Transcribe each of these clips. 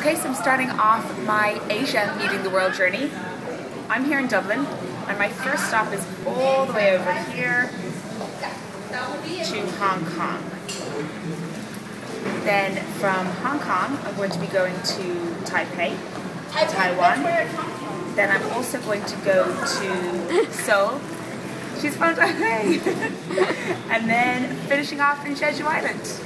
Okay, so I'm starting off my Asia Meeting the World journey. I'm here in Dublin, and my first stop is all the way over here to Hong Kong. Then from Hong Kong, I'm going to be going to Taipei, Taiwan. Then I'm also going to go to Seoul. She's from Taipei. And then finishing off in Jeju Island.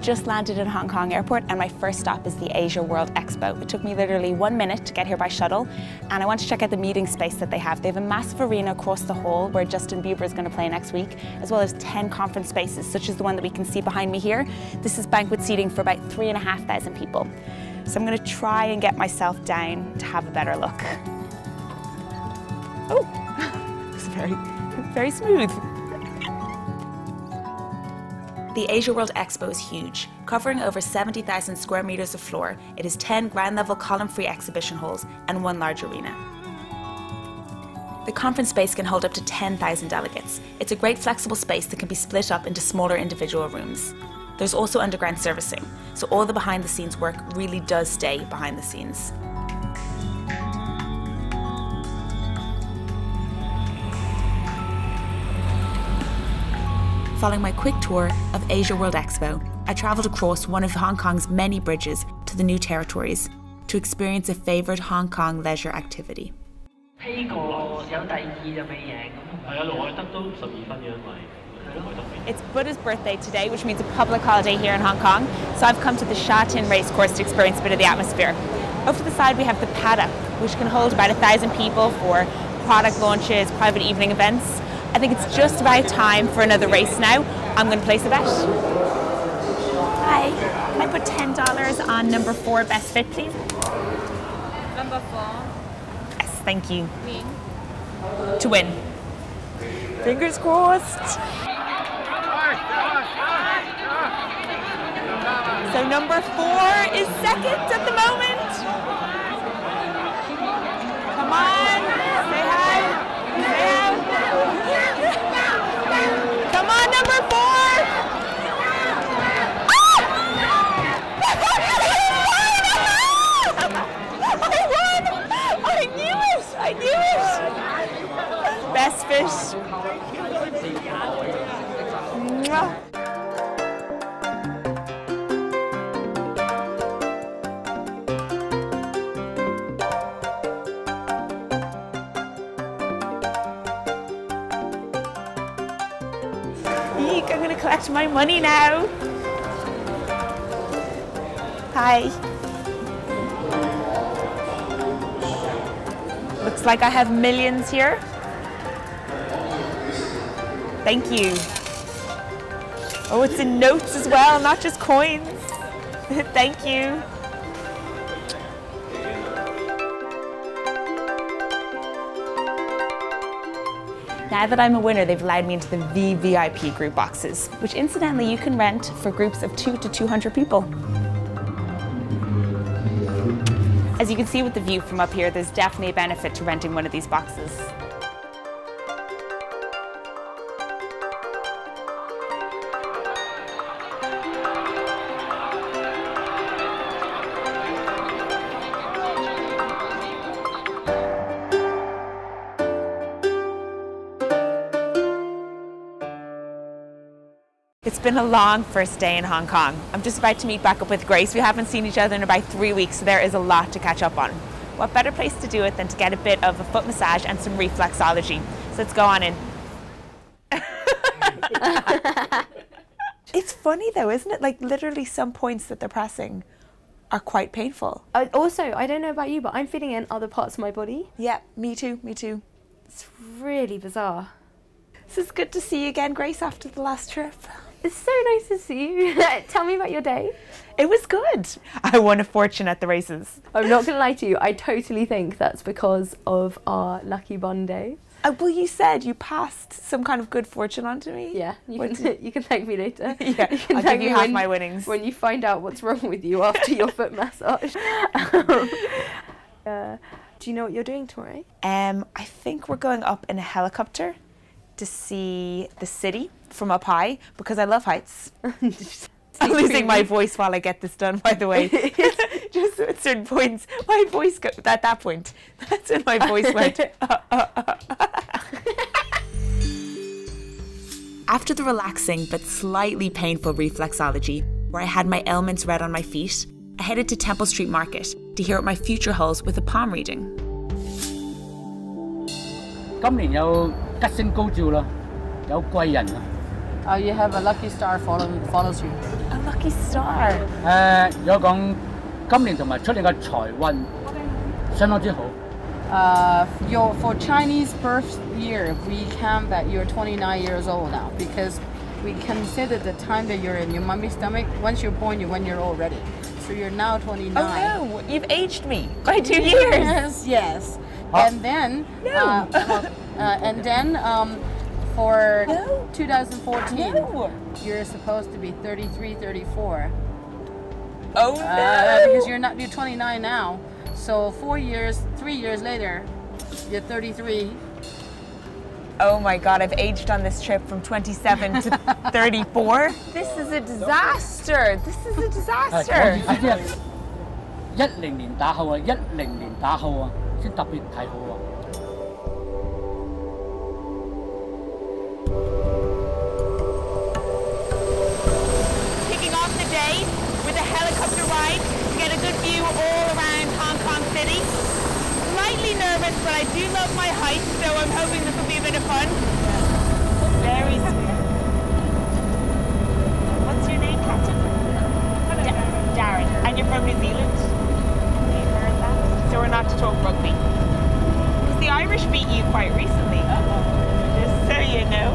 Just landed in Hong Kong airport, and my first stop is the Asia World Expo. It took me literally 1 minute to get here by shuttle, and I want to check out the meeting space that they have. They have a massive arena across the hall where Justin Bieber is going to play next week, as well as 10 conference spaces, such as the one that we can see behind me here. This is banquet seating for about 3,500 people. So I'm going to try and get myself down to have a better look. Oh, it's very smooth. The Asia World Expo is huge, covering over 70,000 square meters of floor. It has 10 ground-level column-free exhibition halls and 1 large arena. The conference space can hold up to 10,000 delegates. It's a great flexible space that can be split up into smaller individual rooms. There's also underground servicing, so all the behind-the-scenes work really does stay behind the scenes. Following my quick tour of Asia World Expo, I travelled across one of Hong Kong's many bridges to the new territories to experience a favoured Hong Kong leisure activity. It's Buddha's birthday today, which means a public holiday here in Hong Kong, so I've come to the Sha Tin racecourse to experience a bit of the atmosphere. Over to the side we have the paddock, which can hold about 1,000 people for product launches, private evening events. I think it's just about time for another race now. I'm going to place a bet. Hi, can I put $10 on number 4 best fit, please? Number 4. Yes, thank you. Win. To win. Fingers crossed. So number 4 is second at the moment. Come on, say hi. Say hi. Come on, number 4! I won! I knew it! I knew it! Best fish. Mwah. Eek, I'm gonna collect my money now. Hi. Looks like I have millions here. Thank you. Oh, it's in notes as well, not just coins. Thank you. Now that I'm a winner, they've allowed me into the VVIP group boxes, which incidentally you can rent for groups of 2 to 200 people. As you can see with the view from up here, there's definitely a benefit to renting one of these boxes. It's been a long first day in Hong Kong. I'm just about to meet back up with Grace. We haven't seen each other in about 3 weeks, so there is a lot to catch up on. What better place to do it than to get a bit of a foot massage and some reflexology? So let's go on in. It's funny though, isn't it? Like literally some points that they're pressing are quite painful. Also, I don't know about you, but I'm feeling it in other parts of my body. Yeah, me too, me too. It's really bizarre. So it's good to see you again, Grace, after the last trip. It's so nice to see you. Tell me about your day. It was good. I won a fortune at the races. I'm not going to lie to you, I totally think that's because of our lucky bun day. Well, you said you passed some kind of good fortune on to me. Yeah, you can thank me later. Yeah, I'll give you half my winnings. When you find out what's wrong with you after your foot massage. Do you know what you're doing tomorrow? I think we're going up in a helicopter to see the city from up high because I love heights. I'm losing my voice while I get this done, by the way. Just at certain points, my voice goes, at that point, that's when my voice went. After the relaxing but slightly painful reflexology, where I had my ailments read on my feet, I headed to Temple Street Market to hear what my future holds with a palm reading. 今年有吉星高照啦，有貴人啊！ You have a lucky star follows you. A lucky star. 有講今年同埋出年嘅財運相當之好。For Chinese birth year, we count that you're 29 years old now because we consider the time that you're in your mommy's stomach. Once you're born, you're 1 year old already. So you're now 29. Oh no, you've aged me by 2 years. Yes. And then, for 2014, you're supposed to be 33, 34. Oh no! Because you're 29 now. So 3 years later, you're 33. Oh my God, I've aged on this trip from 27 to 34. This is a disaster. This is a disaster. 10年打後啊，10年打後啊，先特別睇好啊。 Kicking off the day with a helicopter ride to get a good view all around Hong Kong City. Slightly nervous, but I do love my height, so I'm hoping this will be a bit of fun. Very sweet. What's your name, Captain? Darren. And you're from New Zealand? You heard that? So we're not to talk rugby? Because the Irish beat you quite recently. Just so you know.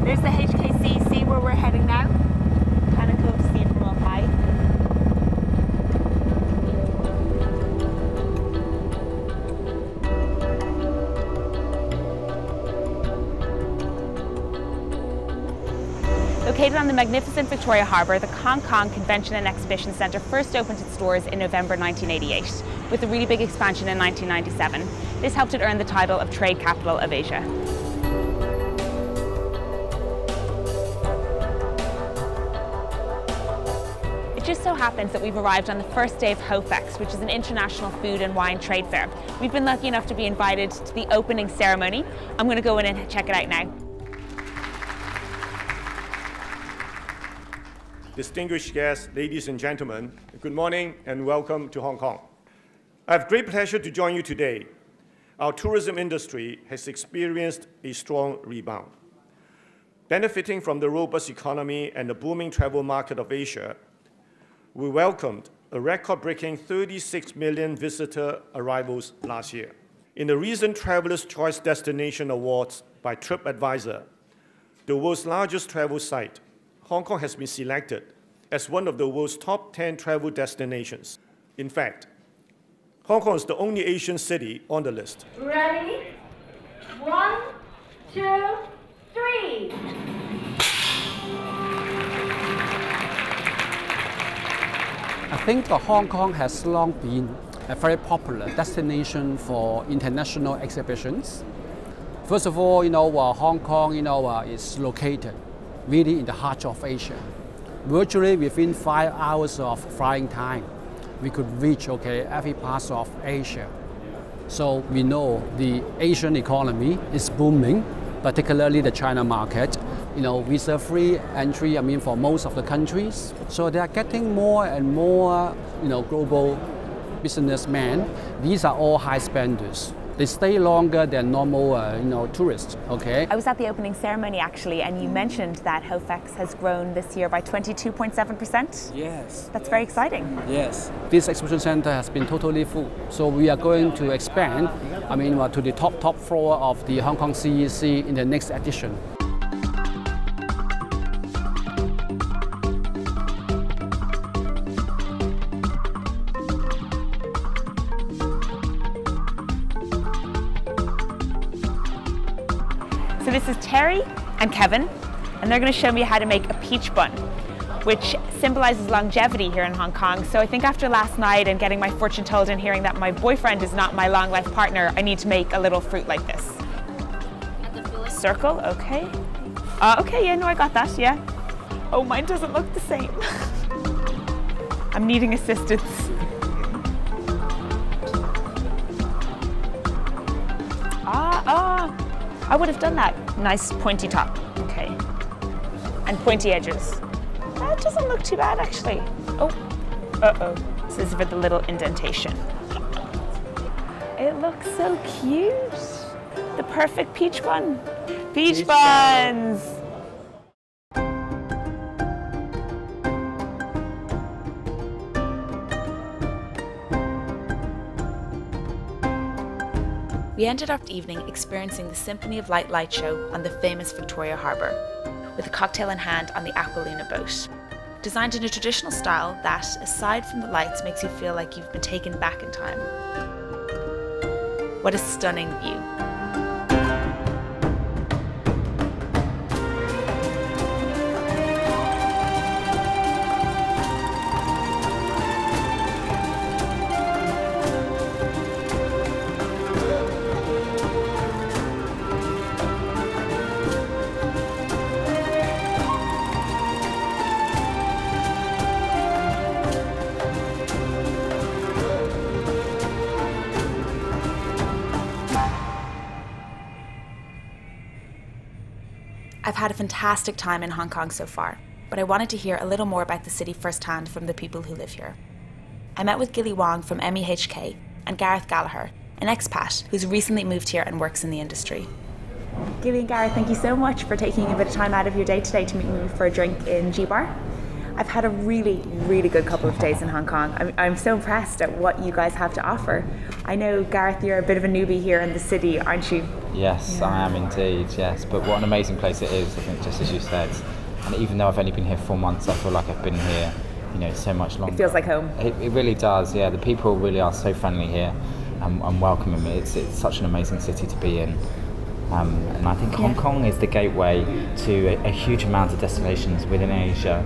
There's the HKC. See where we're heading now? Kind of cool to see it from up high. Located on the magnificent Victoria Harbour, the Hong Kong Convention and Exhibition Centre first opened its doors in November 1988, with a really big expansion in 1997. This helped it earn the title of Trade Capital of Asia. It just so happens that we've arrived on the first day of HOFEX, which is an international food and wine trade fair. We've been lucky enough to be invited to the opening ceremony. I'm going to go in and check it out now. Distinguished guests, ladies and gentlemen, good morning and welcome to Hong Kong. I have great pleasure to join you today. Our tourism industry has experienced a strong rebound. Benefiting from the robust economy and the booming travel market of Asia, we welcomed a record-breaking 36 million visitor arrivals last year. In the recent Travelers' Choice Destination Awards by TripAdvisor, the world's largest travel site, Hong Kong has been selected as one of the world's top 10 travel destinations. In fact, Hong Kong is the only Asian city on the list. Ready? 1, 2, 3. I think Hong Kong has long been a very popular destination for international exhibitions. First of all, Hong Kong, is located really in the heart of Asia. Virtually within 5 hours of flying time, we could reach every part of Asia. So we know the Asian economy is booming, particularly the China market. visa-free entry, for most of the countries. So they are getting more and more, global businessmen. These are all high spenders. They stay longer than normal, tourists, okay? I was at the opening ceremony actually, and you mentioned that Hofex has grown this year by 22.7%. Yes. That's very exciting. Yes. This exhibition center has been totally full. So we are going to expand, to the top floor of the Hong Kong CEC in the next edition. So this is Terry and Kevin, and they're going to show me how to make a peach bun, which symbolizes longevity here in Hong Kong. So I think after last night and getting my fortune told and hearing that my boyfriend is not my long life partner, I need to make a little fruit like this. Circle, okay. Okay, yeah, no, I got that, yeah. Oh, mine doesn't look the same. I'm needing assistance. I would have done that. Nice pointy top, okay. And pointy edges. That doesn't look too bad actually. Oh, uh-oh. This is for the little indentation. It looks so cute. The perfect peach bun. Peach buns! We ended our evening experiencing the Symphony of Light show on the famous Victoria Harbour, with a cocktail in hand on the Aqualuna boat. Designed in a traditional style that, aside from the lights, makes you feel like you've been taken back in time. What a stunning view. I've had a fantastic time in Hong Kong so far, but I wanted to hear a little more about the city firsthand from the people who live here. I met with Gilly Wong from MEHK and Gareth Gallagher, an expat who's recently moved here and works in the industry. Gilly and Gareth, thank you so much for taking a bit of time out of your day today to meet me for a drink in G-Bar. I've had a really, really good couple of days in Hong Kong. I'm so impressed at what you guys have to offer. I know, Gareth, you're a bit of a newbie here in the city, aren't you? Yes, yeah. I am indeed, yes. But what an amazing place it is, I think, just as you said. And even though I've only been here 4 months, I feel like I've been here, so much longer. It feels like home. It really does, yeah. The people really are so friendly here and welcoming me. It's such an amazing city to be in. And I think Hong Kong is the gateway to a huge amount of destinations within Asia.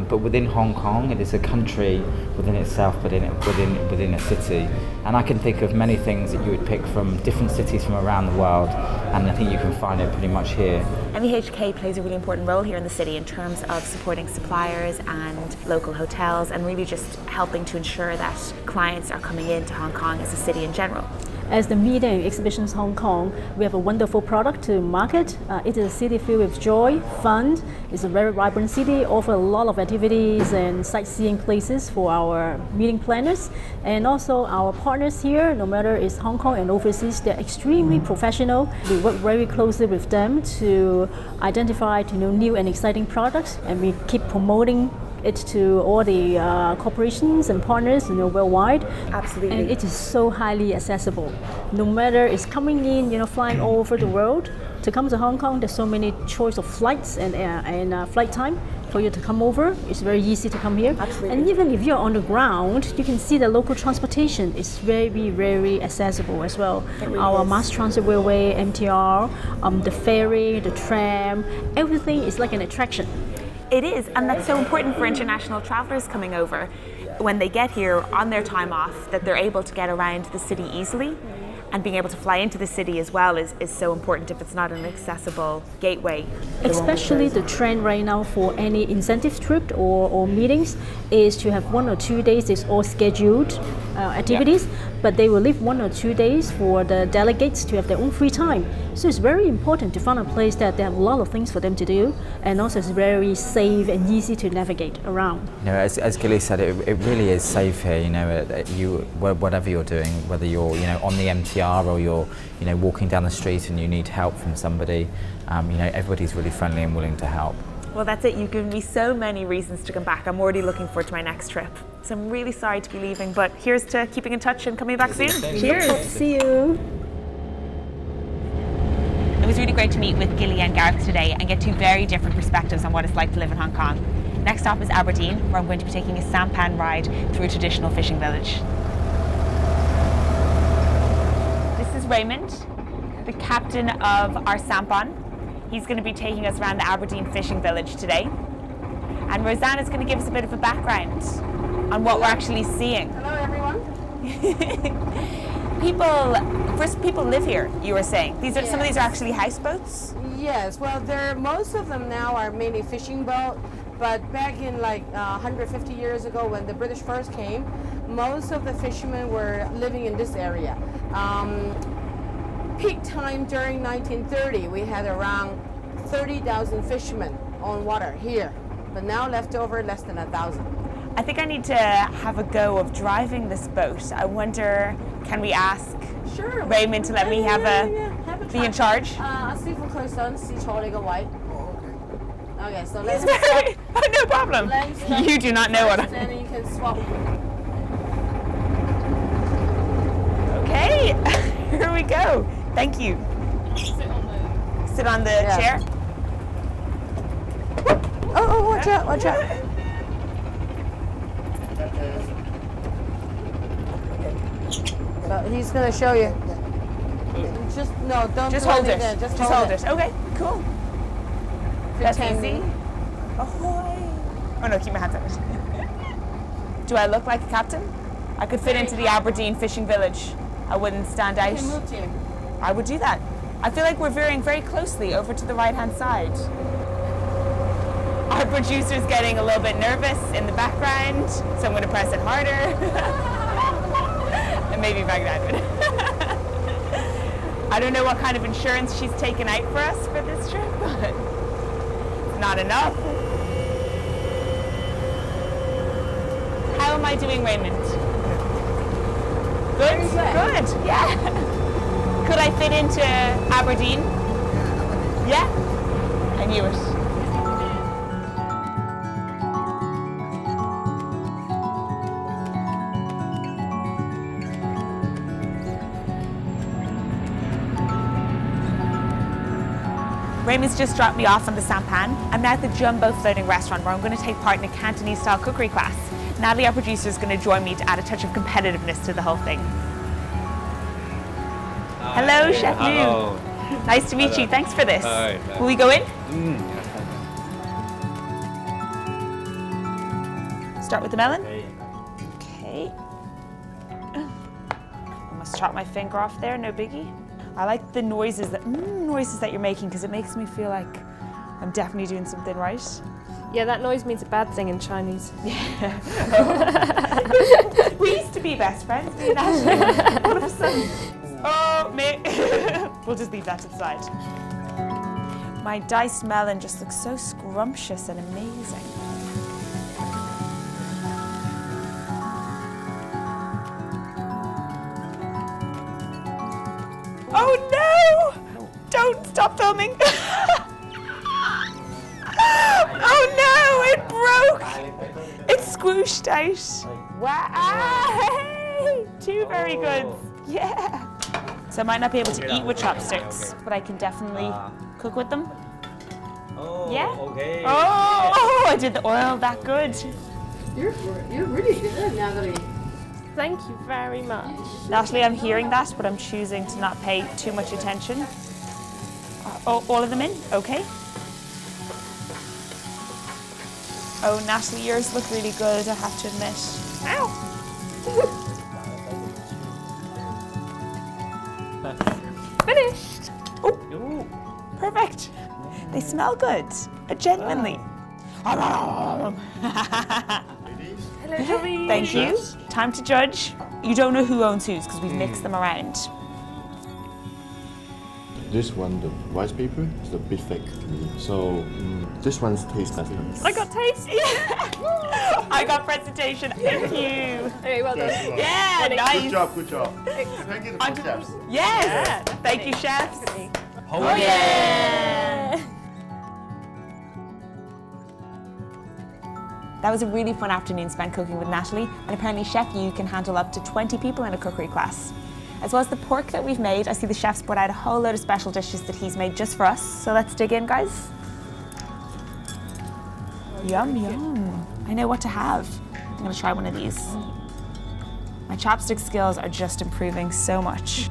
But within Hong Kong, it is a country within itself, within a city. And I can think of many things that you would pick from different cities from around the world, and I think you can find it pretty much here. MEHK plays a really important role here in the city in terms of supporting suppliers and local hotels, and really just helping to ensure that clients are coming into Hong Kong as a city in general. As the Media and Exhibitions Hong Kong, we have a wonderful product to market. It is a city filled with joy, fun. It's a very vibrant city, offer a lot of activities and sightseeing places for our meeting planners. And also our partners here, no matter it's Hong Kong and overseas, they're extremely professional. We work very closely with them to identify new and exciting products, and we keep promoting it to all the corporations and partners worldwide. Absolutely. And it is so highly accessible. No matter it's coming in, flying all over the world, to come to Hong Kong, there's so many choice of flights and flight time for you to come over. It's very easy to come here. Absolutely. And even if you're on the ground, you can see the local transportation is very, very accessible as well. Really Our is. mass transit railway, MTR, the ferry, the tram, everything is like an attraction. It is, and that's so important for international travelers coming over. When they get here on their time off, that they're able to get around the city easily, and being able to fly into the city as well is so important if it's not an accessible gateway. Especially the trend right now for any incentive trip or meetings is to have 1 or 2 days is all scheduled activities, but they will leave 1 or 2 days for the delegates to have their own free time. So it's very important to find a place that they have a lot of things for them to do, and also it's very safe and easy to navigate around. You know, as Gilly said, it really is safe here. You know, whatever you're doing, whether you're on the MTR or you're walking down the street and you need help from somebody, everybody's really friendly and willing to help. Well, that's it. You've given me so many reasons to come back. I'm already looking forward to my next trip. So I'm really sorry to be leaving, but here's to keeping in touch and coming back soon. Cheers. Hope to see you. It was really great to meet with Gilly and Gareth today and get two very different perspectives on what it's like to live in Hong Kong. Next stop is Aberdeen, where I'm going to be taking a sampan ride through a traditional fishing village. This is Raymond, the captain of our sampan. He's going to be taking us around the Aberdeen fishing village today. And Rosanna's going to give us a bit of a background on what we're actually seeing. Hello, everyone. People live here, you were saying. Some of these are actually houseboats? Yes, well, most of them now are mainly fishing boat, but back in like 150 years ago when the British first came, most of the fishermen were living in this area. Peak time during 1930, we had around 30,000 fishermen on water here, but now left over less than 1,000. I think I need to have a go of driving this boat. I wonder, can we ask Raymond to let me be in charge? Okay, so let's no problem. You do not know what I'm... Then you can swap. Okay, here we go. Thank you. Sit on the chair. Oh, watch out, watch out. So he's going to show you. Don't just do hold it. There. Just hold it. Okay, cool. That's easy. Ahoy. Oh no, keep my hands on it. Do I look like a captain? I could fit into the Aberdeen fishing village. I wouldn't stand out. Move to you. I would do that. I feel like we're veering very closely over to the right-hand side. Our producer's getting a little bit nervous in the background, so I'm going to press it harder. And maybe back that bit. I don't know what kind of insurance she's taken out for us for this trip, but it's not enough. How am I doing, Raymond? Good? Good, yeah. Could I fit into Aberdeen? Yeah? I knew it. Raymond's just dropped me off on the sampan. I'm now at the Jumbo Floating Restaurant where I'm going to take part in a Cantonese-style cookery class. Natalie, our producer, is going to join me to add a touch of competitiveness to the whole thing. Hello, Chef New. Nice to meet you. Thanks for this. Will we go in? Start with the melon. Okay. Almost chopped my finger off there. No biggie. I like the noises that you're making because it makes me feel like I'm definitely doing something right. Yeah, that noise means a bad thing in Chinese. Yeah. We used to be best friends, me and Ashley. All of a sudden, oh, me. We'll just leave that to the side. My diced melon just looks so scrumptious and amazing. Oh no! Don't stop filming. Oh no, it broke! It squooshed out. Wow! Two very good. Yeah. So I might not be able to eat with chopsticks, but I can definitely cook with them. Oh, yeah? Okay. Oh, I did the oil that good. You're really good, Natalie. Thank you very much. Natalie, I'm hearing that, but I'm choosing to not pay too much attention. Oh, all of them in? Okay. Oh, Natalie, yours look really good, I have to admit. Ow! Finished! Oh, perfect. They smell good, genuinely. Hello, Joey. Thank you. Time to judge. You don't know who owns whose because we've mixed them around. This one, the rice paper, is a bit thick to me. So this one's tastes better. I got taste. I got presentation. Thank you. Okay, well done. Yeah, nice. Good job, good job. Can I get the chefs? Yes. Yeah, Thank you, chefs. Oh, yeah. That was a really fun afternoon spent cooking with Natalie, and apparently Chef Yu can handle up to 20 people in a cookery class. As well as the pork that we've made, I see the chef's brought out a whole load of special dishes that he's made just for us. So let's dig in, guys. Yum, yum. I know what to have. I'm gonna try one of these. My chopstick skills are just improving so much.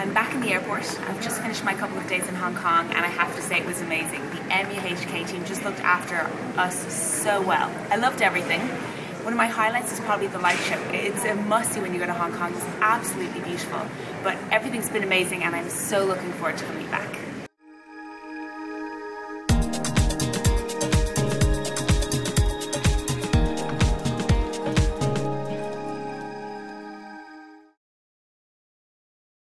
I'm back in the airport. I've just finished my couple of days in Hong Kong and I have to say it was amazing. The MUHK team just looked after us so well. I loved everything. One of my highlights is probably the light show. It's a must-see when you go to Hong Kong. It's absolutely beautiful. But everything's been amazing and I'm so looking forward to coming back.